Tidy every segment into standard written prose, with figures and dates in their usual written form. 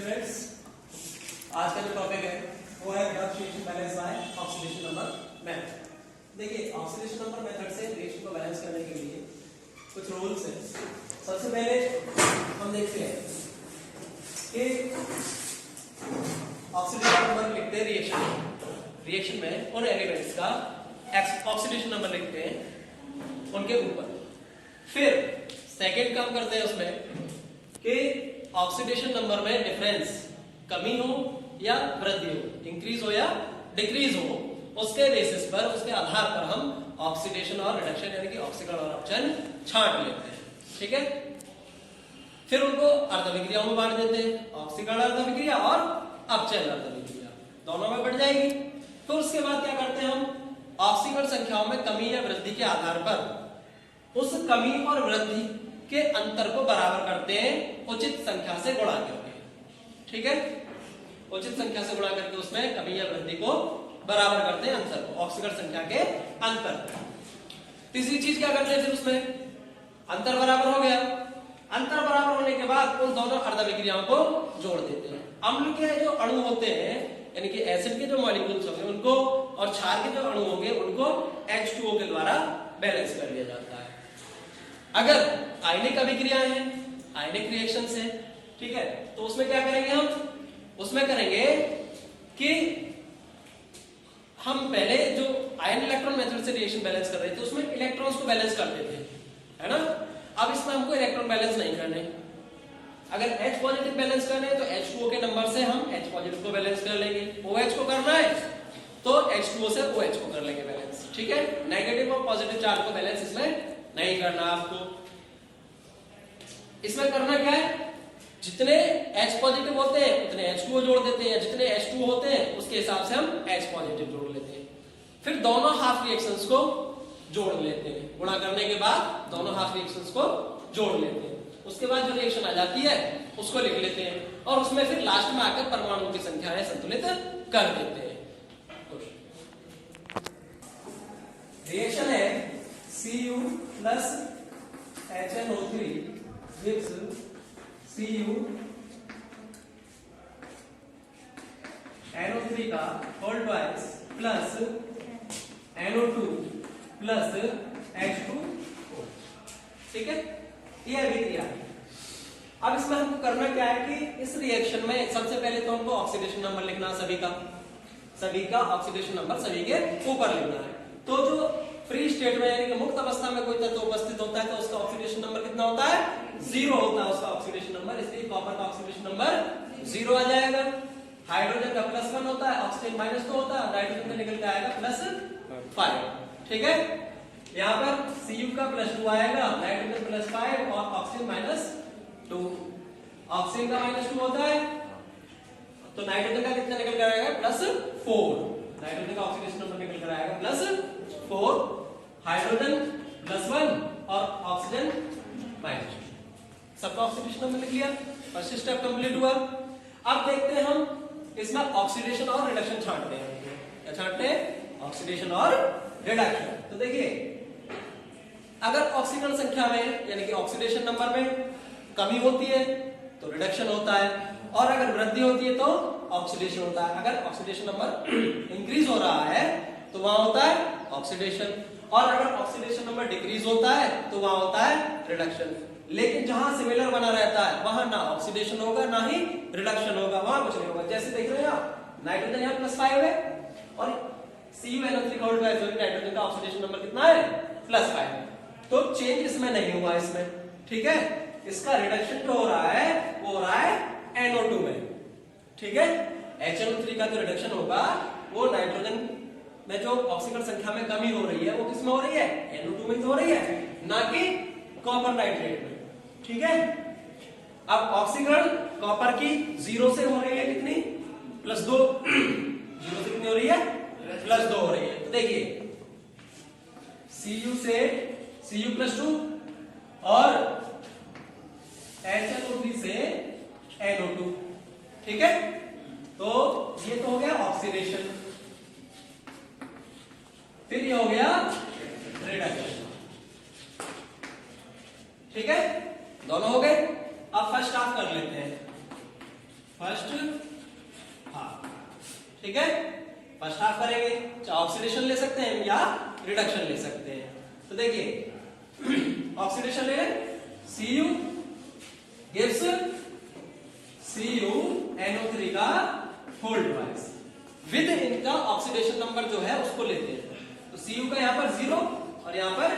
Students, आज का जो टॉपिक है वो है drug reaction balance bye oxidation number method. देखिए, ऑक्सीडेशन नंबर मेथड से रिएक्शन को बैलेंस करने के लिए कुछ रूल्स हैं। सबसे पहले हम देखते हैं कि ऑक्सीडेशन नंबर लिखते हैं रिएक्शन में उन एलिमेंट्स का ऑक्सीडेशन नंबर लिखते हैं उनके ऊपर। फिर सेकंड काम करते हैं उसमें कि ऑक्सीडेशन नंबर में डिफरेंस कमी हो या वृद्धि हो, इंक्रीज हो या डिक्रीज हो, उसके बेसिस पर, उसके आधार पर हम ऑक्सीडेशन और रिडक्शन यानी कि ऑक्सीकरण और अपचयन छांट लेते हैं। ठीक है, फिर उनको अर्धविक्रियाओं में बांट देते हैं, ऑक्सीकरण अर्धविक्रिया और अपचयन अर्धविक्रिया दोनों में बढ़ जाएगी। फिर उसके बाद क्या करते हैं, हम ऑक्सीकरण संख्याओं में कमी या वृद्धि के आधार पर उस कमी और वृद्धि के अंतर को बराबर करते हैं उचित संख्या से गुणा करके। ठीक है, उचित संख्या से गुणा करके उसमें कमी या वृद्धि को बराबर करते हैं अंतर को, ऑक्सीकरण संख्या के अंतर। तीसरी चीज क्या करते हैं, फिर उसमें अंतर बराबर हो गया। अंतर बराबर होने के बाद उन दोनों अर्धविक्रियाओं को जोड़ देते हैं। अम्ल के जो अणु होते हैं यानी कि एसिड के जो मॉलिक्यूल्स होंगे उनको और क्षार के जो अणु होंगे उनको H2O के द्वारा बैलेंस कर लिया जाता है। अगर आयनिक अभिक्रियाएं हैं, आयनिक रिएक्शंस है, ठीक है, तो उसमें क्या करेंगे, हम उसमें करेंगे कि हम पहले जो आयन इलेक्ट्रॉन मेथड से रिएक्शन बैलेंस कर रहे थे उसमें इलेक्ट्रॉन्स को बैलेंस करते थे, है ना। अब इसमें हमको इलेक्ट्रॉन बैलेंस नहीं करने। अगर H पॉजिटिव बैलेंस करने हैं तो H2O के नंबर से हम H पॉजिटिव को बैलेंस कर लेंगे। OH को करना है तो H2O से OH को कर लेंगे बैलेंस। ठीक है, नेगेटिव और पॉजिटिव चार्ज को बैलेंस इसमें नहीं करना आपको। इसमें करना क्या है, जितने H पॉजिटिव होते हैं उतने H2O जोड़ देते हैं, जितने H2O होते हैं उसके हिसाब से हम H पॉजिटिव जोड़ लेते हैं। फिर दोनों हाफ रिएक्शंस को जोड़ लेते हैं, गुणा करने के बाद दोनों हाफ रिएक्शंस को जोड़ लेते हैं। उसके बाद जो रिएक्शन आ जाती है उसको लिख लेते हैं और उसमें फिर लास्ट में आकर परमाणुओं की संख्या है संतुलित कर देते हैं। रिएक्शन है Cu plus HNO3 gives Cu NO3 का whole twice plus NO2 plus H2O। ठीक है, ये अभिक्रिया है। अब इसमें हमको करना क्या है कि इस रिएक्शन में सबसे पहले तो हमको ऑक्सीडेशन नंबर लिखना, सभी का ऑक्सीडेशन नंबर सभी के ऊपर लिखना है। तो जो फ्री स्टेट में यानी कि मुक्त अवस्था में कोई तत्व उपस्थित होता है तो उसका ऑक्सीडेशन नंबर कितना होता है, 0 होता है उसका ऑक्सीडेशन नंबर, इसलिए कॉपर का ऑक्सीडेशन नंबर 0 आ जाएगा। हाइड्रोजन का +1 होता है, ऑक्सीजन -2 होता है, नाइट्रोजन का निकल के आएगा +5। ठीक है, यहाँ पर Cu का +2 आएगा, नाइट्रोजन +5 और ऑक्सीजन -2। ऑक्सीजन का -2 होता है तो नाइट्रोजन का कितना निकल कर आएगा, +4। नाइट्रोजन का ऑक्सीडेशन नंबर निकल कर आएगा +4, हाइड्रोजन +1 और ऑक्सीजन -2। सबका ऑक्सीडेशन नंबर लिख लिया, फर्स्ट स्टेप कंप्लीट हुआ। अब देखते हैं हम इसमें ऑक्सीडेशन और रिडक्शन छांटते हैं। क्या छांटते हैं, ऑक्सीडेशन और रिडक्शन। तो देखिए, अगर ऑक्सीकरण संख्या में यानी कि ऑक्सीडेशन नंबर में कमी होती है तो रिडक्शन होता है और अगर वृद्धि होती है तो ऑक्सीडेशन होता है। अगर ऑक्सीडेशन नंबर इंक्रीज हो रहा है तो वहां होता है ऑक्सीडेशन, और अगर ऑक्सीडेशन नंबर डिक्रीज होता है तो वहां होता है रिडक्शन। लेकिन जहां सिमिलर बना रहता है वहां ना ऑक्सीडेशन होगा ना ही रिडक्शन होगा, वहां कुछ नहीं होगा। जैसे देख रहे हैं आप, नाइट्रोजन यहाँ +5 है और CuNO3 का नाइट्रोजन का ऑक्सीडेशन नंबर कितना है, +5। तो चेंज इसमें नहीं हुआ इसमें। ठीक है, इसका रिडक्शन जो हो रहा है वो हो रहा है NO2 में। ठीक है, HNO3 का जो रिडक्शन होगा वो नाइट्रोजन में जो ऑक्सीकरण संख्या में कमी हो रही है वो किसमें हो रही है, NO2 में हो रही है, ना कि कॉपर नाइट्रेट में। ठीक है, अब ऑक्सीकरण कॉपर की 0 से हो रही है कितनी, +2। 0 से कितनी हो रही है, +2 हो रही है। तो देखिए, Cu से Cu +2 और HNO3 से NO2। ठीक है, तो ये तो हो गया ऑक्सीडेशन, फिर ये हो गया रिडक्शन। ठीक है, दोनों हो गए। अब फर्स्ट हाफ कर लेते हैं। फर्स्ट हाफ, ठीक है। फर्स्ट हाफ करेंगे, चाहे ऑक्सीडेशन ले सकते हैं या रिडक्शन ले सकते हैं। तो देखिए ऑक्सीडेशन ले लें, Cu gives CuNO3 का होल ट्वाइस विद इनका ऑक्सीडेशन नंबर जो है उसको लेते हैं। तो Cu का यहाँ पर 0 और यहाँ पर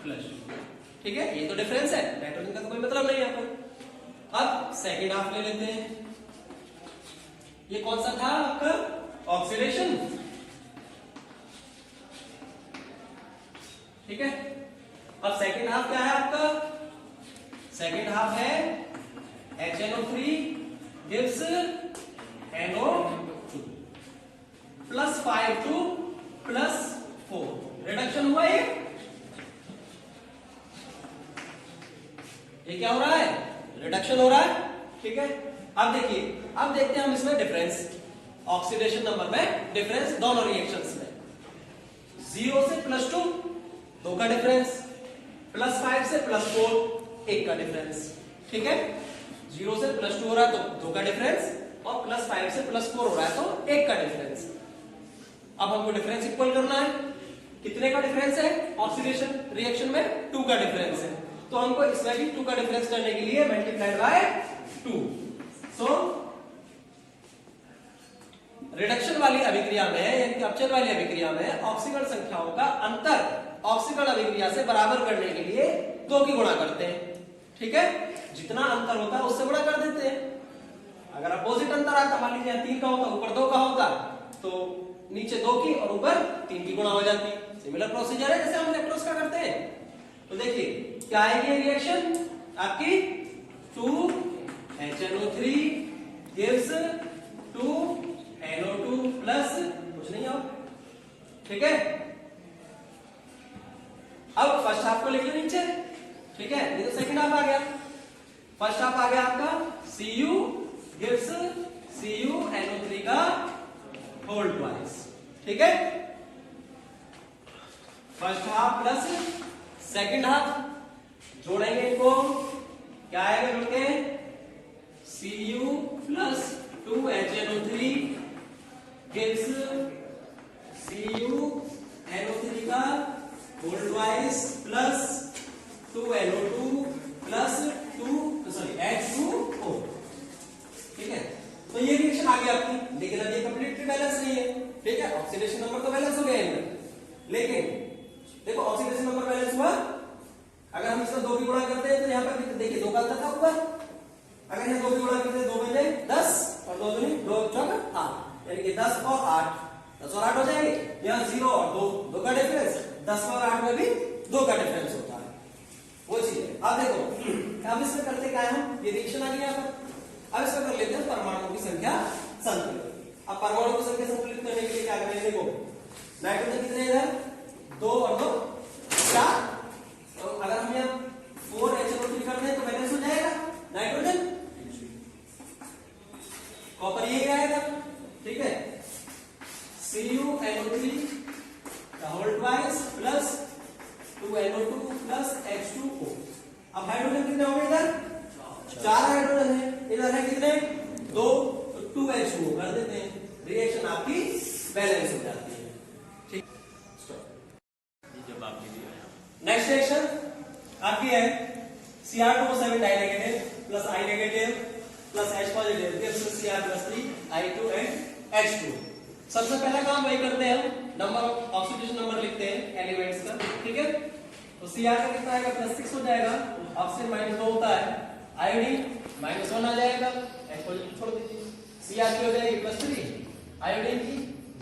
+2, ठीक है। ये तो डिफरेंस है, नाइट्रोजन का तो कोई मतलब नहीं यहाँ पर। अब सेकेंड हाफ ले लेते हैं। ये कौन सा था आपका ऑक्सीडेशन, ठीक है। अब सेकेंड हाफ क्या है आपका, सेकेंड हाफ है HNO3 gives NO2 +5 to +4, reduction हुआ ये क्या हो रहा है, रिडक्शन हो रहा है, ठीक है। अब देखिए, अब देखते हैं हम इसमें डिफरेंस, ऑक्सीडेशन नंबर में डिफरेंस दोनों रिएक्शंस में। 0 से +2 2 का डिफरेंस, +5 से +4 1 का डिफरेंस, ठीक है। 0 से +2 हो रहा है तो 2 का डिफरेंस, और +5 से +4 हो रहा है तो 1 का डिफरेंस। अब हमको डिफरेंस इक्वल करना है, कितने का डिफरेंस है ऑक्सीडेशन रिएक्शन में, 2 का डिफरेंस है। तो हमको इसमें भी 2 का डिफरेंस करने के लिए मल्टीप्लाइड बाय 2। सो रिडक्शन वाली अभिक्रिया में यानी अपचन वाली अभिक्रिया में ऑक्सीकरण संख्याओं का अंतर ऑक्सीकरण अभिक्रिया से बराबर करने के लिए 2 की गुणा करते हैं, ठीक है। जितना अंतर होता है उससे गुणा कर देते हैं। अगर अपोजिट अंतर आता, मान लीजिए 3 का होता, ऊपर 2 का होता, तो नीचे 2 की और ऊपर 3 की गुणा हो जाती। सिमिलर प्रोसीजर है जैसे हम इलेक्ट्रोस का करते हैं। तो देखिए क्या आएगी रिएक्शन आपकी, 2HNO3 gives 2NO2 प्लस कुछ नहीं और, ठीक है। अब फर्स्ट हाफ को लिख लो नीचे, ठीक है। ये तो सेकंड हाफ आ गया, फर्स्ट हाफ आ गया आपका Cu gives CuNO3 का होल ट्वाइस, ठीक है। First half plus second half जोड़ेंगे इनको, क्या आएगा जोड़ के, Cu plus 2HNO3 gives CuNO3 का whole twice plus 2NO2 plus H2O, ठीक है। तो ये रिएक्शन आ गई आपकी, लेकिन अब ये कंप्लीटली बैलेंस नहीं है, ठीक है। ऑक्सीडेशन नंबर तो बैलेंस हो गया इनमें, लेकिन देखो ऑक्सीडेशन नंबर बैलेंस हुआ, अगर हम इसका 2 की गुणा करते हैं तो यहाँ पर कितने, देखिए 2 का अंतर था ऊपर, अगर यहाँ 2 की गुणा करते हैं 2 बजे 10 और 2 दूनी 2 चौका 8, यानी कि 10 और 8, 10 और 8 हो जाएंगे। यहाँ 0 और 2 का डिफरेंस, 10 और 8 में भी 2 का डिफरेंस होता है, वो चीज है। अब देखो अब इसमें करते क्या है, हम ये रिएक्शन आ गई यहाँ पर, अब इसमें कर लेते हैं परमाणुओं की संख्या संतुलित। अब परमाणुओं की संख्या संतुलित करने के लिए क्या करेंगे, देखो नाइट्रोजन कितने इधर 2 और 2 4, तो अगर हम यहाँ 4HNO3 करते हैं तो बैलेंस हो जाएगा नाइट्रोजन, कॉपर ये आएगा, ठीक है। CuNO3 का whole twice plus 2NO2 plus H2O। अब हाइड्रोजन कितने होंगे इधर, 4 हाइड्रोजन है, इधर है कितने 2, तो 2H2O कर देते हैं, रिएक्शन आपकी बैलेंस हो जाती है, ठीक। नेक्स्ट रिएक्शन आपकी है Cr2O7 di negative plus I negative plus H positive gives Cr+3 I2 and H2। सबसे पहला काम वही करते हैं, हम नंबर ऑक्सीडेशन नंबर लिखते हैं एलिमेंट्स का, ठीक है। तो Cr का कितना आएगा +6 हो जाएगा, ऑक्सीजन -2 होता है, आयोडीन -1 आ जाएगा, H पॉजिटिव छोड़ दीजिए, Cr की हो जाएगी +3, आयोडीन की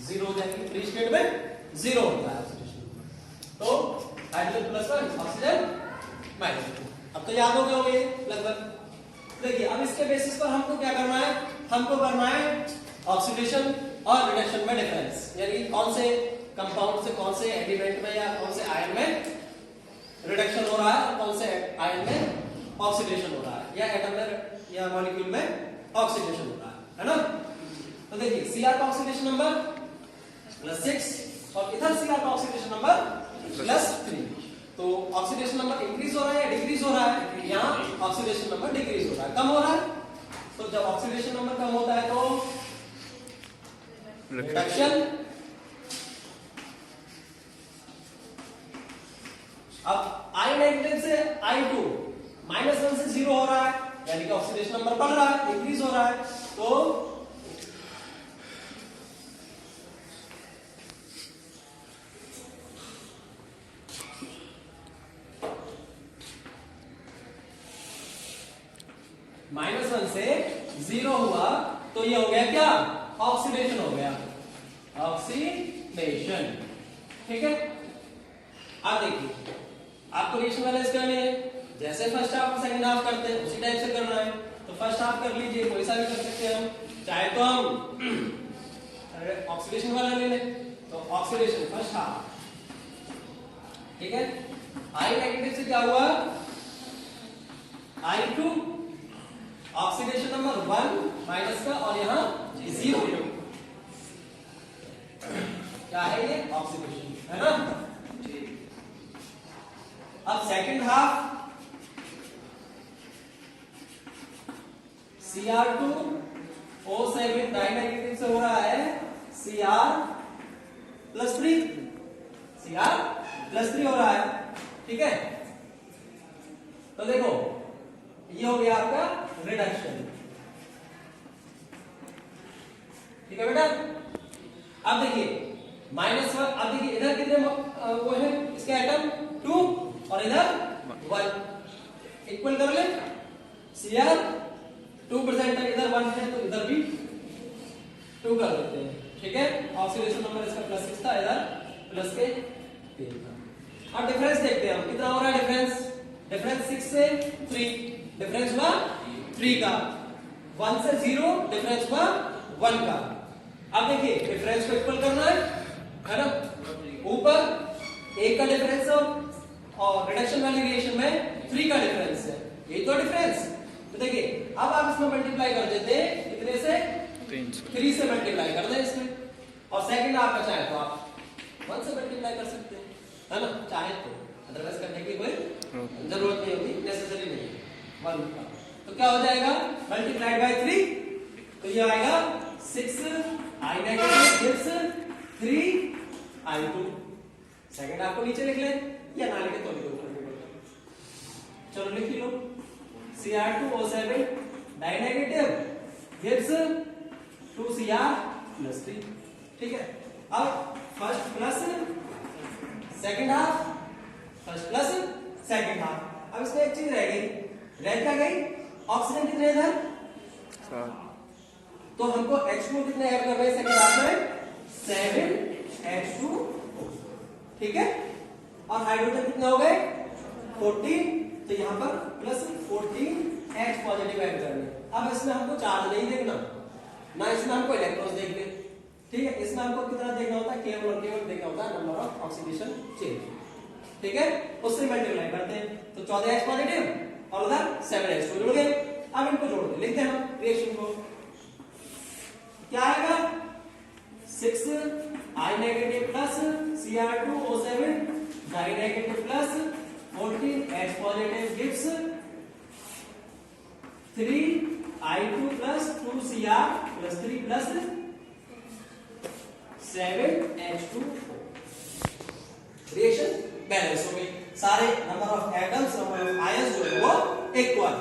0 हो जाएगी, फ्री स्टेट में 0 होता है ऑक्सीडेशन। तो हाइड्रोजन +1 ऑक्सीजन -2। अब तो याद हो गए होंगे लगभग। देखिए अब इसके बेसिस पर हमको क्या करना है, हमको करना है ऑक्सीडेशन और रिडक्शन में डिफरेंस, यानी कौन से कंपाउंड से कौन से एलिमेंट में या कौन से आयन में रिडक्शन हो रहा है और कौन से आयन में ऑक्सीडेशन हो रहा है, या एटम में या मॉलिक्यूल में ऑक्सीडेशन हो रहा है ना। तो देखिए Cr का ऑक्सीडेशन नंबर +6 और इधर Cr का ऑक्सीडेशन नंबर +3, तो ऑक्सीडेशन नंबर इंक्रीज हो रहा है या डिक्रीज हो रहा है, यहाँ ऑक्सीडेशन नंबर डिक्रीज हो रहा है, कम हो रहा है। तो जब ऑक्सीडेशन नंबर कम होता है तो रिडक्शन। अब I नेगेटिव से I2 -1 से 0 हो रहा है, यानी कि ऑक्सीडेशन नंबर बढ़ रहा है, इंक्रीज हो रहा है। तो -1 से 0 हुआ तो ये हो गया क्या, ऑक्सीडेशन हो गया, ऑक्सीडेशन। ठीक है, अब देखिए आपको रिएक्शन बैलेंस करनी है, जैसे फर्स्ट हाफ सेकंड हाफ करते हैं उसी टाइप से करना है। तो फर्स्ट हाफ कर लीजिए, कोई सा भी कर सकते हैं हम, चाहे तो हम ऑक्सीडेशन वाला ले लें, तो ऑक्सीडेशन फर्स्ट हाफ। ठीक है, आई नेगेटिव से क्या हुआ, I2 ऑक्सीडेशन नंबर 1 माइनस का और यहां 0, क्या है ये, ऑक्सीडेशन है ना। अब सेकंड हाफ Cr2O7 डाइनेगेटिव से हो रहा है Cr+3, Cr+3 हो रहा है। ठीक है, तो देखो ये हो गया आपका रिडक्शन। ठीक है बेटा, अब देखिए -1, अब देखिए इधर कितने वो है इसके एटम 2 और इधर 1, इक्वल कर ले, Cr 2% है, इधर 1 है तो इधर भी 2 कर देते हैं। ठीक है, ऑक्सीडेशन नंबर इसका +6 था, इधर प्लस के 3 था। अब डिफरेंस देखते हैं हम, कितना हो रहा है डिफरेंस, डिफरेंस 6 से 3, डिफरेंस हुआ 3 का, 1 से 0 डिफरेंस हुआ 1 का। अब देखिए डिफरेंस को इक्वल करना है ना, ऊपर 1 का डिफरेंस और रिडक्शन वाली रिएक्शन में 3 का डिफरेंस है, यही तो डिफरेंस। तो देखिए अब आप इसमें मल्टीप्लाई कर देते हैं, कितने से, 3 से मल्टीप्लाई कर दें इसमें, और सेकंड आपका चाहे तो आप 1 से मल्टीप्लाई कर सकते हैं, है ना, चाहे तो, अदरवाइज करने की कोई जरूरत नहीं होती, नेसेसरी नहीं है 1 का। तो क्या हो जाएगा, मल्टीप्लाइड बाय 3, तो ये आएगा 6 I negative gives 3 I2। Second आपको नीचे लिख ले या ना लिखे तो भी कोई फर्क नहीं पड़ता, चलो लिख लो, Cr2O7 डाइनेगेटिव गिव्स 2Cr+3। ठीक है, अब first plus second half, first plus second half. अब इसमें एक चीज रह गई, रह क्या गई, ऑक्सीजन कितने इधर, तो हमको H2 कितने ऐड कर रहे हैं सेकंड हाफ में, 7H2। ठीक है, और हाइड्रोजन कितने हो गए, 14, तो यहां पर +14H पॉजिटिव ऐड करने। अब इसमें हमको चार्ज नहीं देखना ना, इसमें हमको इलेक्ट्रॉन्स देखने। ठीक है, इसमें हमको कितना देखना होता है, केवल और केवल देखना होता है नंबर ऑफ ऑक्सीडेशन चेंज। ठीक है, उससे मल्टीप्लाई करते हैं, तो 14H पॉजिटिव और उधर 7H2 जुड़ गए। अब इनको जोड़ के लिखते हैं हम रिएक्शन को, क्या आएगा, 6 I negative plus Cr2O7 di negative plus 14H positive gives 3 I2 plus 2Cr+3 plus 7H2। Reaction balance हो गई, सारे number of atoms, number of ions जो है वो इक्वल।